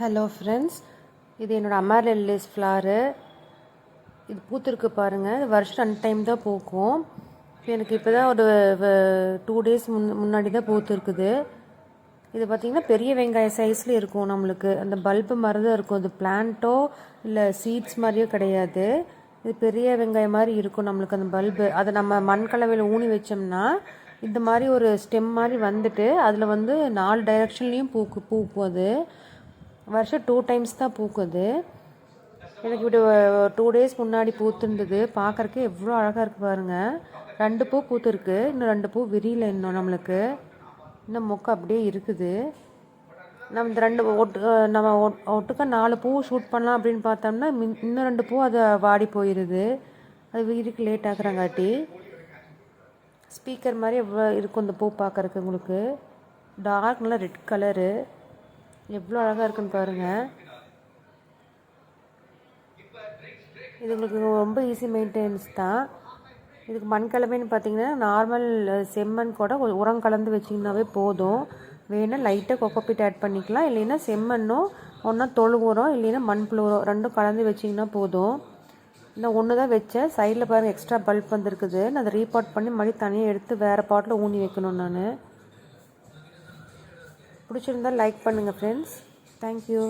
Hello friends, இது என்னோடய அமரலில்லிஸ் flare. இது பூத்திருக்கு பாருங்கள். இது வருஷம் 2 டைம் தான் பூக்கும். எனக்கு இப்போ தான் ஒரு 2 டேஸ் முன்னாடி தான் பூத்துருக்குது. இது பார்த்திங்கன்னா பெரிய வெங்காய சைஸில் இருக்கும். நம்மளுக்கு அந்த பல்பு மாதிரி தான் இருக்கும். இது பிளான்ட்டோ இல்லை சீட்ஸ் மாதிரியோ கிடையாது. இது பெரிய வெங்காயம் மாதிரி இருக்கும் நம்மளுக்கு அந்த பல்பு. அதை நம்ம மண் கலவையில் ஊனி வச்சோம்னா இந்த மாதிரி ஒரு ஸ்டெம் மாதிரி வந்துட்டு அதில் 4 டைரெக்ஷன்லேயும் பூக்கும். அது வருஷம் 2 டைம்ஸ் தான் பூக்குது. எனக்கு இப்படி 2 டேஸ் முன்னாடி பூத்துருந்தது. பார்க்குறக்கே எவ்வளோ அழகாக இருக்குது பாருங்கள். 2 பூ பூத்துருக்கு, இன்னும் 2 பூ விரியல. இன்னும் நம்மளுக்கு இன்னும் மொக்கு அப்படியே இருக்குது. நம்ம இந்த 2 நம்ம ஒட்டுக்க 4 பூ ஷூட் பண்ணலாம் அப்படின்னு பார்த்தோம்னா இன்னும் 2 பூ அது வாடி போயிடுது. அது வீட்டுக்கு லேட் ஆகுறாங்காட்டி. ஸ்பீக்கர் மாதிரி எவ்வளோ இருக்கும் இந்த பூ பார்க்குறக்கு. உங்களுக்கு டார்க் நல்லா ரெட் கலரு, எவ்வளோ அழகாக இருக்குன்னு பாருங்கள். இது உங்களுக்கு ரொம்ப ஈஸி மெயின்டெனன்ஸ் தான். இதுக்கு மண் கலவைன்னு பார்த்தீங்கன்னா நார்மல் செம்மண் கூட உரம் கலந்து வச்சிங்கனாவே போதும். வேணால் லைட்டாக கொக்கோபீட் ஆட் பண்ணிக்கலாம், இல்லைன்னா செம்மண்ணும் ஒன்றா தொழு உரம் இல்லைன்னா மண்புழு உரம் 2ம் கலந்து வச்சிங்கன்னா போதும். நான் ஒன்று தான் வச்சேன். சைடில் பாருங்கள் எக்ஸ்ட்ரா பல்ப் வந்துருக்குது. நான் அதை ரீபாட் பண்ணி மறுபடியும் தனியாக எடுத்து வேறு பாட்டில் ஊனி வைக்கணும். நான் பிடிச்சிருந்தால் லைக் பண்ணுங்கள் ஃப்ரெண்ட்ஸ். தேங்க்யூ.